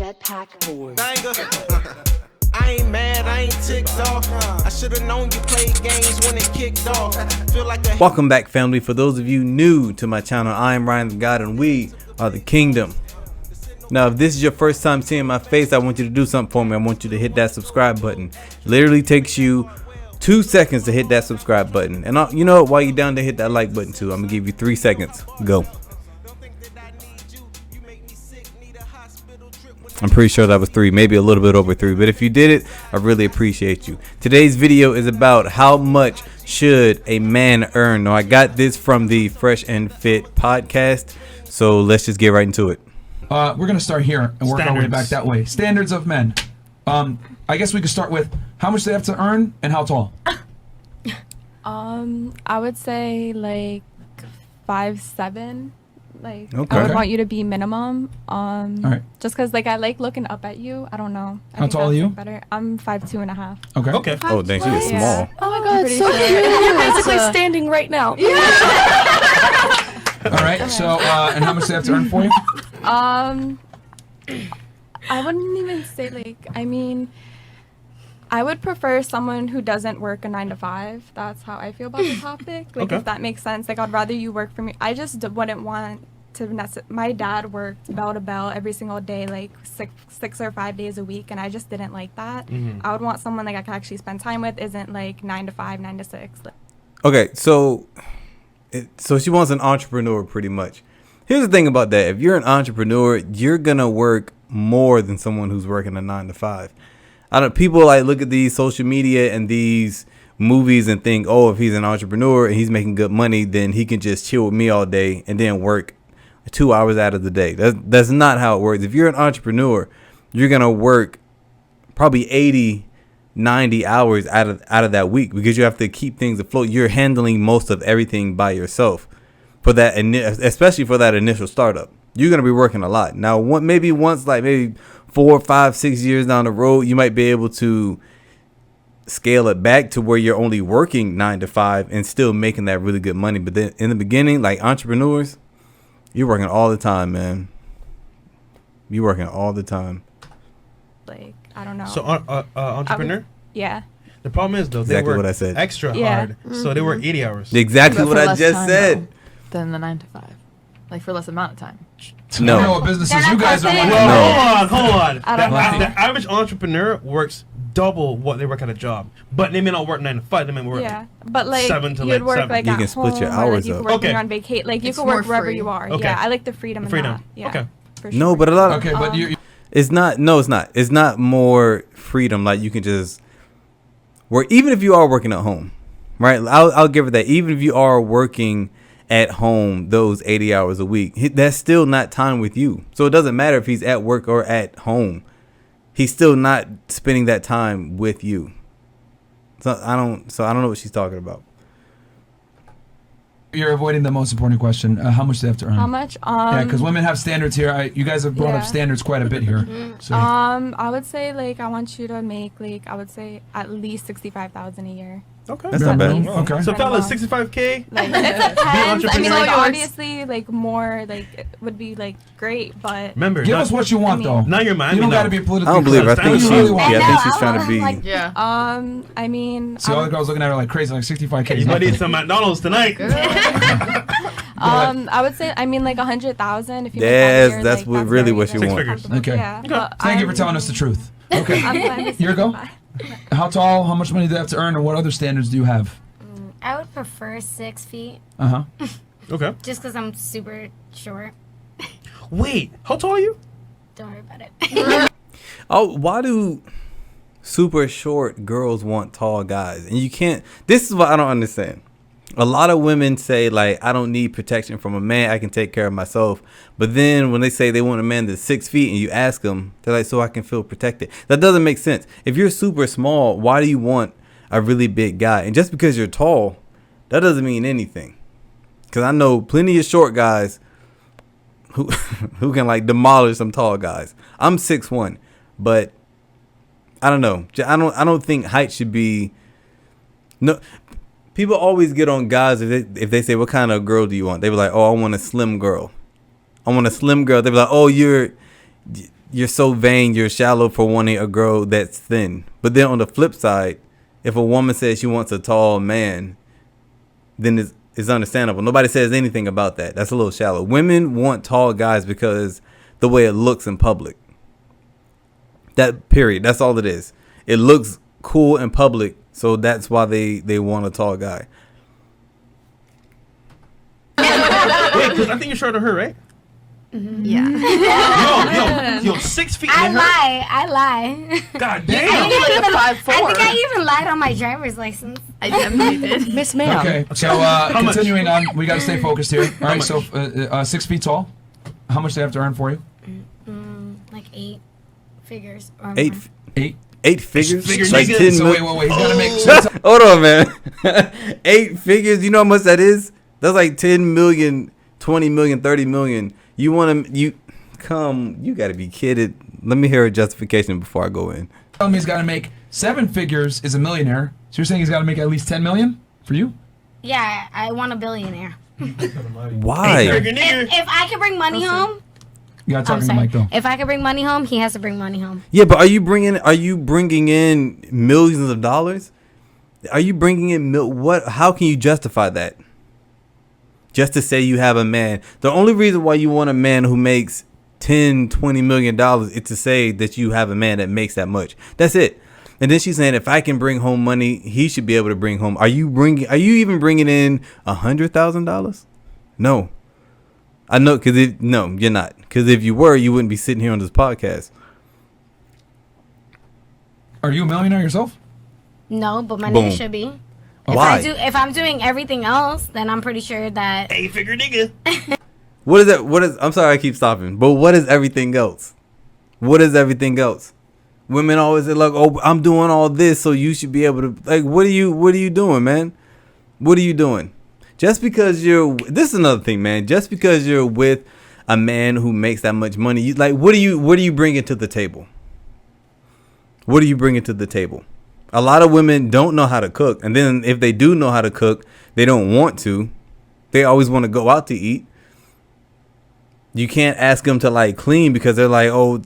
Jetpack. I ain't mad, I ain't ticked off. I should've known you played games when it kicked off. Feel like a Welcome back, family. For those of you new to my channel, I am Ryan the God and we are the Kingdom. Now, if this is your first time seeing my face, I want you to do something for me. I want you to hit that subscribe button. It literally takes you 2 seconds to hit that subscribe button. And you know what? While you're down there, hit that like button too. I'm gonna give you 3 seconds. Go. I'm pretty sure that was 3, maybe a little bit over 3, but if you did it, I really appreciate you. Today's video is about how much should a man earn. Now, I got this from the Fresh and Fit podcast, so let's just get right into it. We're gonna start here and work our way back that way. Standards of men. I guess we could start with how much they have to earn and how tall. I would say like 5'7". Like, okay. I would want you to be minimum. All right. Just because, like, I like looking up at you. I don't know. How tall are you? Better. I'm 5'2.5". Okay. Okay. Oh, dang, she is small. Oh my god, so cute. You're basically standing right now. All right. So, and how much they have to earn for you? I wouldn't even say, like, I mean, I would prefer someone who doesn't work a 9 to 5. That's how I feel about the topic. Like, Okay. if that makes sense. Like, I'd rather you work for me. I just wouldn't want to my dad worked bell to bell every single day, like six or 5 days a week, and I just didn't like that. I would want someone like I could actually spend time with, isn't like 9 to 5, 9 to 6. Okay, so she wants an entrepreneur pretty much. Here's the thing about that. If you're an entrepreneur, you're gonna work more than someone who's working a 9 to 5. People like look at these social media and these movies and think, oh, if he's an entrepreneur and he's making good money, then he can just chill with me all day and then work 2 hours out of the day. That's not how it works. If you're an entrepreneur, you're gonna work probably 80, 90 hours out of that week because you have to keep things afloat. You're handling most of everything by yourself for that, especially for that initial startup. You're gonna be working a lot. Now, maybe 4, 5, 6 years down the road, you might be able to scale it back to where you're only working 9 to 5 and still making that really good money. But then in the beginning, like entrepreneurs, you're working all the time, man. You're working all the time. Like, I don't know. So, entrepreneur? Yeah. The problem is, though, they Exactly work what I said. extra hard, so they work 80 hours. Exactly But what for I less just time, said. though, than the 9 to 5. Like, for less amount of time. I don't know No. what businesses you guys are running. Well, hold on. I don't know. The average entrepreneur works double what they work at a job, but they may not work 9 to 5. They may work. Yeah, but like 7 to you'd like work 7. like You at can split your home, or, like, hours you up. could work when Okay. you're on vacation. Like you It's could more work wherever free. you are. Okay. Yeah, I like the freedom. In Freedom. that. Yeah. Okay. For No, sure. but a lot of Okay, but you. it's not. No, it's not. It's not more freedom. Like you can just work, even if you are working at home, right? I'll give it that. Even if you are working at home those 80 hours a week, that's still not time with you. So it doesn't matter if he's at work or at home. He's still not spending that time with you. So I don't know what she's talking about. You're avoiding the most important question. How much do they have to earn? How much? Yeah, because women have standards here. You guys have brought up Yeah. standards quite a bit here. So I would say like I want you to make like I would say at least 65,000 a year. Okay. That's not bad. Okay. So, fellas, 65K. Like it depends. I mean, entrepreneur. like obviously, like more like it would be like great, but Remember, Give us what you want, though. Now you're mine. You don't know. got to be politically I don't believe her. I correct. think What she. do you really want? Yeah, I think now, she's trying to be. like, Yeah. I mean, See, all the girls looking at her like crazy, like 65K. You might eat some McDonald's tonight. I would say I mean like 100,000 if you. make that Yes, a year, that's like, what really very, what you very want. comfortable. Okay. Yeah, but Thank you for telling us the truth. Okay. I'm fine with Here you go. 65. How tall? How much money do they have to earn? And what other standards do you have? I would prefer 6 feet, Uh huh. Okay. just because I'm super short. Wait, how tall are you? Don't worry about it. Oh, why do super short girls want tall guys? And you can't. This is what I don't understand. A lot of women say, like, I don't need protection from a man. I can take care of myself. But then when they say they want a man that's 6 feet and you ask them, they're like, so I can feel protected. That doesn't make sense. If you're super small, why do you want a really big guy? And just because you're tall, that doesn't mean anything. Because I know plenty of short guys who who can like demolish some tall guys. I'm 6'1", but I don't know. I don't think height should be. No, people always get on guys if they say, what kind of girl do you want? They be like, oh, I want a slim girl. I want a slim girl. They be like, oh, you're so vain, you're shallow for wanting a girl that's thin. But then on the flip side, if a woman says she wants a tall man, then it's understandable. Nobody says anything about that. That's a little shallow. Women want tall guys because the way it looks in public. That period. That's all it is. It looks cool in public, so that's why they want a tall guy. Wait, because I think you're shorter than her, right? Yeah. Yo, 6 feet. I lie. God I damn. think, like a 5'4". I think I even lied on my driver's license. I definitely did. Miss Ma'am. Okay, so much? continuing on, we got to stay focused here. All right, so 6 feet tall. How much do they have to earn for you? Like 8 figures. Or Eight more. 8. 8 figures? Figures, Like nigga. 10 So million. wait. He's got to make. Hold on, man. 8 figures. You know how much that is? That's like 10 million, 20 million, 30 million. You want to, you got to be kidding. Let me hear a justification before I go in. Telling me he's got to make 7 figures is a millionaire. So you're saying he's got to make at least 10 million for you? Yeah, I want a billionaire. Why? If I can bring money home, You got to talk I'm to the sorry. mic though. If I can bring money home, he has to bring money home. Yeah, but are you bringing in millions of dollars? Are you bringing in what? How can you justify that? Just to say you have a man. The only reason why you want a man who makes 10, 20 million dollars is to say that you have a man that makes that much. That's it. And then she's saying if I can bring home money, he should be able to bring home. Are you even bringing in $100,000? No. I know, no, you're not. Because if you were, you wouldn't be sitting here on this podcast. Are you a millionaire yourself? No, but my Boom. nigga should be. Why? If I'm doing everything else, then I'm pretty sure that 8 figure nigga. What is that? I'm sorry I keep stopping, but what is everything else? What is everything else? Women always say like, "Oh, I'm doing all this, so you should be able to." Like, what are you doing, man? What are you doing? Just because this is another thing, man. Just because you're with a man who makes that much money, what are you bringing to the table? What are you bringing to the table? A lot of women don't know how to cook, and then if they do know how to cook, they don't want to. They always want to go out to eat. You can't ask them to like clean because they're like, oh,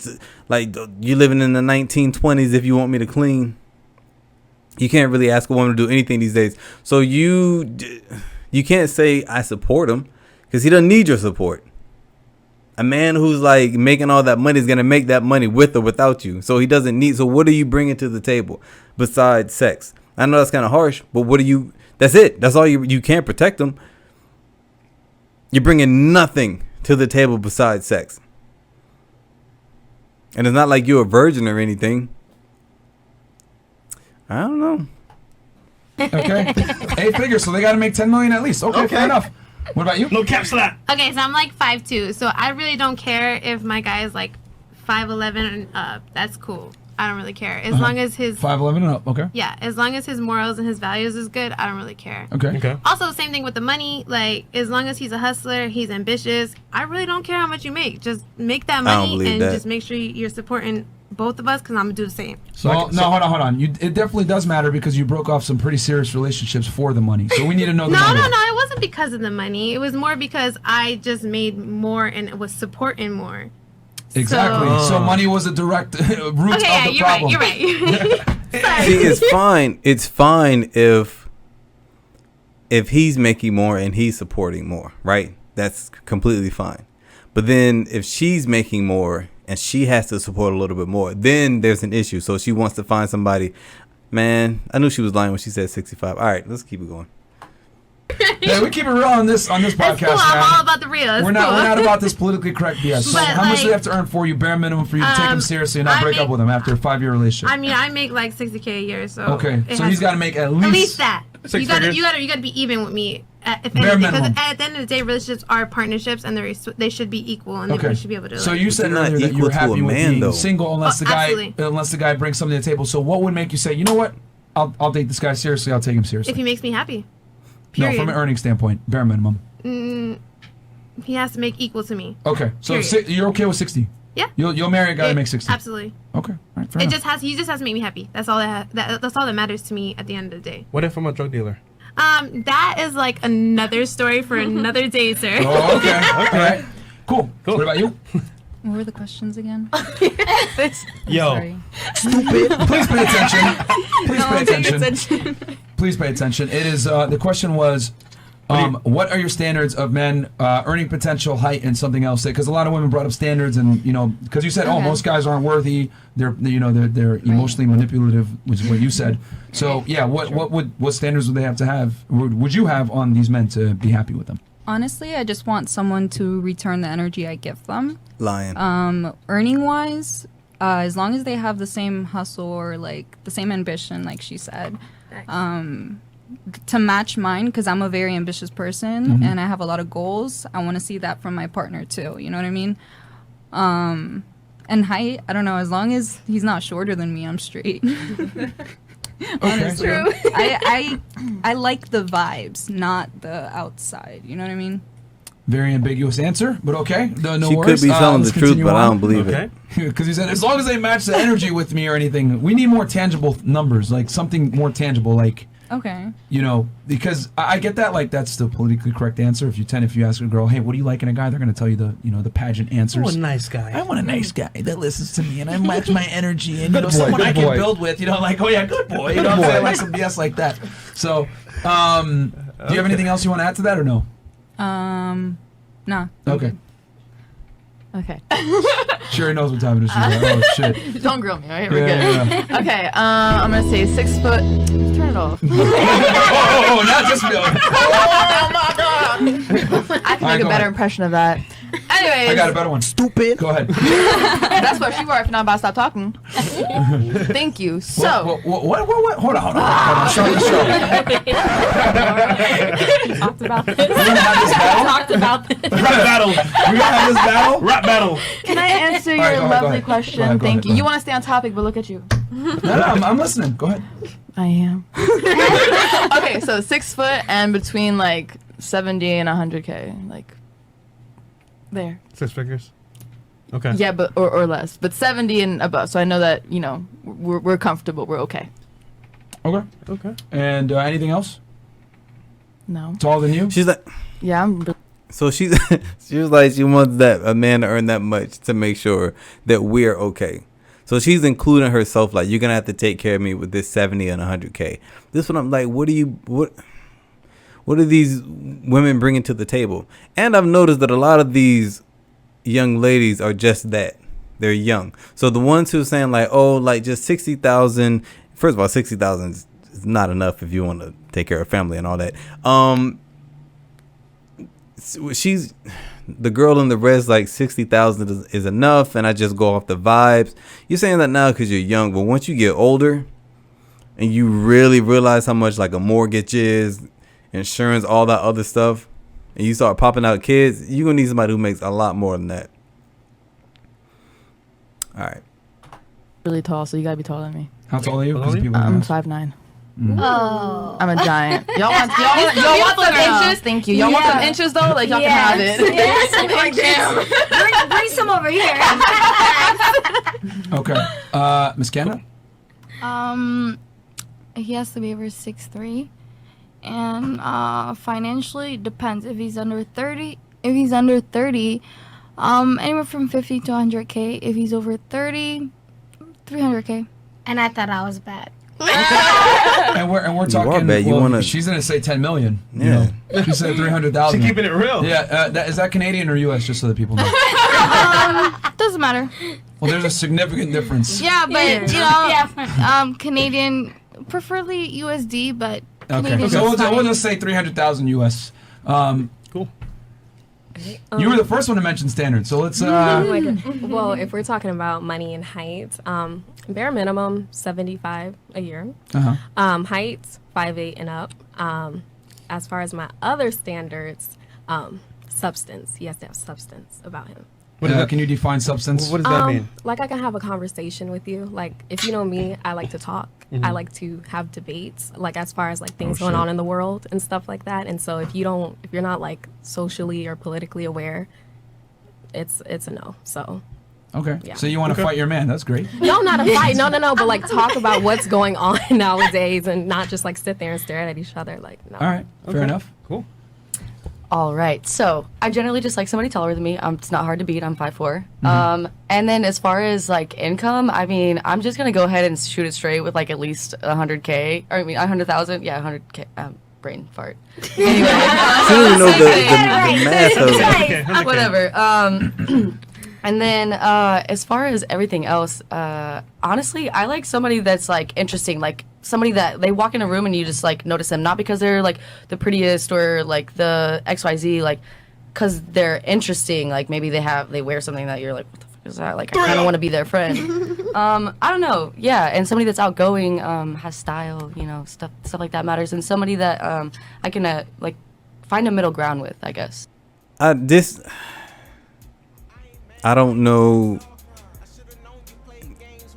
like you living in the 1920s if you want me to clean. You can't really ask a woman to do anything these days. So you can't say I support him because he doesn't need your support. A man who's like making all that money is going to make that money with or without you. So he doesn't need. So what are you bringing to the table besides sex? I know that's kind of harsh, but that's it. That's all you can't protect them. You're bringing nothing to the table besides sex. And it's not like you're a virgin or anything. I don't know. Okay. 8 figures, so they got to make 10 million at least. Okay, fair enough. What about you? No caps to that. Okay, so I'm like 5'2", so I really don't care if my guy is like 5'11" and up. That's cool. I don't really care. As long as his 5'11" and up, okay. yeah, as long as his morals and his values is good, I don't really care. Okay. Also, same thing with the money. Like, as long as he's a hustler, he's ambitious. I really don't care how much you make. Just make that money and just make sure you're supporting both of us, because I'm gonna do the same. Hold on. It definitely does matter because you broke off some pretty serious relationships for the money. So we need to know the number. No. It wasn't because of the money. It was more because I just made more and was supporting more. Exactly. So money was a direct root of the problem. You're right. See, it's fine. It's fine if he's making more and he's supporting more, right? That's completely fine. But then if she's making more and she has to support a little bit more, then there's an issue. So she wants to find somebody. Man, I knew she was lying when she said 65. All right, let's keep it going. Yeah, we keep it real on this podcast. That's cool. I'm all about the real. We're not about this politically correct BS. So how much do they have to earn for you, bare minimum, for you to take him seriously and not break up with him after a 5-year relationship? I mean, I make like $60K a year, so okay. So he's got to make at least that. You gotta be even with me. Bare minimum. Because at the end of the day, relationships are partnerships, and they should be equal, and we should be able to. So you said earlier that you were happy with being single unless the guy brings something to the table. So what would make you say, you know what, I'll date this guy seriously. I'll take him seriously. If he makes me happy. Period. No, from an earning standpoint, bare minimum. He has to make equal to me. Okay, so you're okay with 60? Yeah. You'll marry a guy that makes 60? Absolutely. Okay, all right, fair enough. He just has to make me happy. That's all that's all that matters to me at the end of the day. What if I'm a drug dealer? That is like another story for another day, sir. Oh, okay. All right. Cool. What about you? What were the questions again? Yo. Sorry. Stupid. Please pay attention. Please No, pay I'm paying attention. Please pay attention. It is the question was, what are your standards of men earning potential, height, and something else? Because a lot of women brought up standards, and because you said, oh, most guys aren't worthy. They're emotionally manipulative, which is what you said. So yeah, what standards would they have to have? Would you have on these men to be happy with them? Honestly, I just want someone to return the energy I give them. Lying. Earning wise, as long as they have the same hustle or like the same ambition, like she said, to match mine, because I'm a very ambitious person and I have a lot of goals. I want to see that from my partner too. You know what I mean? And height, I don't know. As long as he's not shorter than me, I'm straight. Honestly, I like the vibes, not the outside. You know what I mean? Very ambiguous answer, but okay. No She worries. could be telling the Let's truth, continue but I on. don't believe Okay. it. Because he said, as long as they match the energy with me or anything, we need more tangible numbers, like something more tangible, like, Okay. because I get that, like, that's the politically correct answer. If you ask a girl, hey, what do you like in a guy? They're going to tell you the pageant answers. Oh, a nice guy. I want a nice guy that listens to me and I match my energy and Good boy, someone good I can boy. build with, like, oh yeah, good boy. You know what I'm saying? Like some BS like that. So, do you have anything else you want to add to that or no? Nah. Okay. Okay. Sherry knows what time it is. She's like, oh shit. Don't grill me, alright? We're Yeah, good. yeah. Okay, I'm gonna say 6 foot. Turn it off. oh, not just me. I can make a better impression of that. Anyways, I got a better one. Stupid. Go ahead. that's what she were if not about to stop talking. Thank you. So, What? Hold on. Start the show. Talked about this. We're gonna have this battle. Talked about this. Rap battle. We're gonna have this battle. Rap battle. can I answer All your right, go ahead, go lovely ahead. question? Go ahead, go Thank ahead, you. go You ahead. want to stay on topic, but look at you. No, I'm listening. Go ahead. I am. Okay, so 6 foot and between like 70 and 100K, like there. 6 figures. Okay. Yeah, but or less, but 70 and above. So I know that we're comfortable. We're okay. Okay. Okay. And anything else? No. Taller than you? She's like, Yeah, I'm. so she was like, she wants a man to earn that much to make sure that we're okay. So she's including herself, like, you're gonna have to take care of me with this 70 and 100K. This one, I'm like, what are these women bringing to the table? And I've noticed that a lot of these young ladies are just that. They're young. So the ones who are saying like, oh, like just 60,000. First of all, 60,000 is not enough if you want to take care of family and all that. She's the girl in the red's like 60,000 is enough, and I just go off the vibes. You're saying that now because you're young, but once you get older and you really realize how much like a mortgage is, insurance, all that other stuff, and you start popping out kids, you're gonna need somebody who makes a lot more than that. All right. Really tall, so you gotta be taller than me. How tall are you? 'Cause people I'm ask. 5'9". Oh. I'm a giant. Y'all want some inches? Thank you. Y'all want some inches though? Like y'all can have it. Yes, bring some over here. Okay. Miss Canada? He has to be over 6'3", and financially it depends. If he's under 30, anywhere from 50 to 100K. If he's over 30, 300K. And I thought I was bad. and we're talking. bad. You wanna- She's gonna say 10 million. You Yeah. know? She said 300,000. She keeping it real. Yeah. Is that Canadian or U.S. Just so that people know. Doesn't matter. Well, there's a significant difference. Yeah, but Yeah. Canadian, preferably USD, but Okay. Canadian So is we'll fine. just say 300,000 U.S. Cool. You were the first one to mention standards, so let's. Oh my God. Well, if we're talking about money and height, bare minimum 75 a year. Height 5'8" and up. As far as my other standards, substance. He has to have substance about him. Can you define substance? What does that mean? Like I can have a conversation with you. Like if you know me, I like to talk. I like to have debates. Like as far as like things going on in the world and stuff like that. And so if you're not like socially or politically aware, it's a no. So. Okay. Yeah. So you want to fight your man? That's great. No, not a fight. No. But like talk about what's going on nowadays and not just like sit there and stare at each other. Like no. All right. Fair enough. Cool. All right. So I generally just like somebody taller than me. It's not hard to beat. I'm 5'4". And then as far as like income, I mean, I'm just gonna go ahead and shoot it straight with like at least 100K. Or I mean, 100,000. Yeah, 100K. Brain fart. Anyway, She don't even know the math of it. Whatever. And then as far as everything else, honestly, I like somebody that's like interesting, like somebody that they walk in a room and you just like notice them, not because they're like the prettiest or like the XYZ, like because they're interesting. Like maybe they wear something that you're like, what the fuck is that? Like I kind of want to be their friend. I don't know. Yeah, and somebody that's outgoing, has style, you know, stuff like that matters, and somebody that I can like find a middle ground with, I guess. I don't know.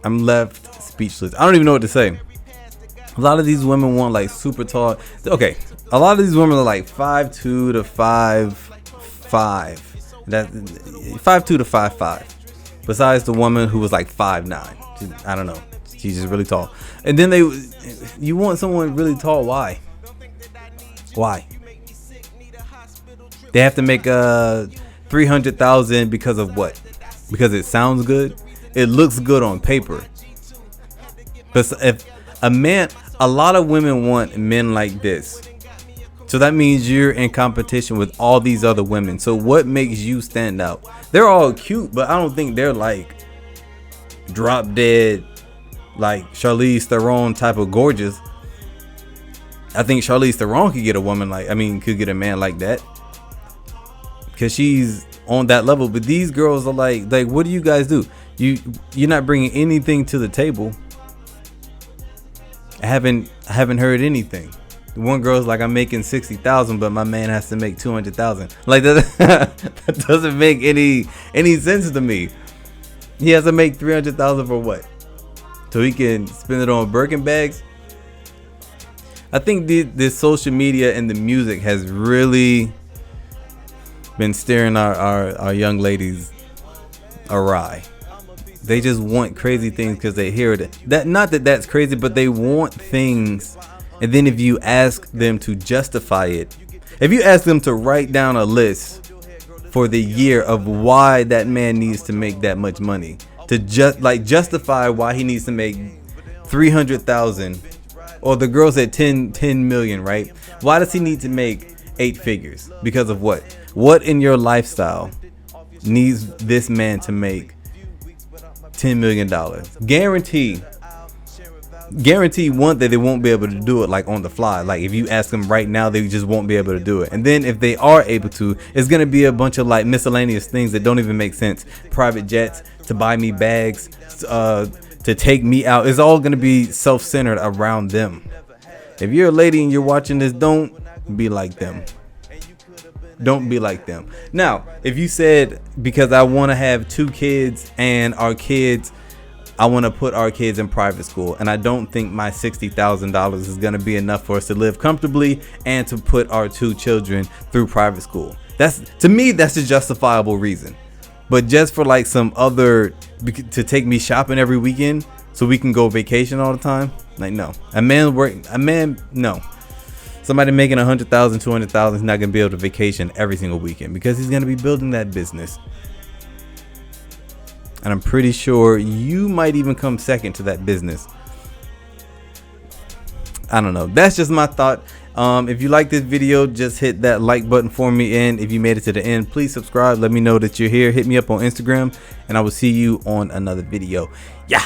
I'm left speechless. I don't even know what to say. A lot of these women want like super tall. Okay, a lot of these women are like 5'2" to 5'5". That 5'2" to 5'5". Besides the woman who was like 5'9". I don't know. She's just really tall. And then you want someone really tall. Why? They have to make 300,000 because of what? Because it sounds good. It looks good on paper. But if a lot of women want men like this. So that means you're in competition with all these other women. So what makes you stand out? They're all cute, but I don't think they're like drop dead, like Charlize Theron type of gorgeous. I think Charlize Theron could get a man like that. Because she's on that level. But these girls are like, what do you guys do? You're not bringing anything to the table. I haven't heard anything. One girl's like, I'm making 60,000, but my man has to make 200,000. Like that doesn't make any sense to me. He has to make 300,000 for what? So he can spend it on Birkin bags. I think this social media and the music has really been steering our young ladies awry. They just want crazy things because they hear it. Not that that's crazy, but they want things. And then if you ask them to justify it, if you ask them to write down a list for the year of why that man needs to make that much money, to justify why he needs to make 300,000, or the girls at 10 million, right? Why does he need to make 8 figures? Because of what? What in your lifestyle needs this man to make $10 million? Guarantee one that they won't be able to do it like on the fly. Like if you ask them right now, they just won't be able to do it. And then if they are able to, it's gonna be a bunch of like miscellaneous things that don't even make sense. Private jets, to buy me bags, to take me out. It's all gonna be self-centered around them. If you're a lady and you're watching this, don't be like them. Don't be like them. Now, if you said, because I want to have 2 kids and I want to put our kids in private school, and I don't think my $60,000 is going to be enough for us to live comfortably and to put our 2 children through private school. To me, that's a justifiable reason. But just for like some other, to take me shopping every weekend so we can go vacation all the time, like no. No. Somebody making 100,000, 200,000 is not going to be able to vacation every single weekend because he's going to be building that business. And I'm pretty sure you might even come second to that business. I don't know. That's just my thought. If you like this video, just hit that like button for me. And if you made it to the end, please subscribe. Let me know that you're here. Hit me up on Instagram and I will see you on another video. Yeah.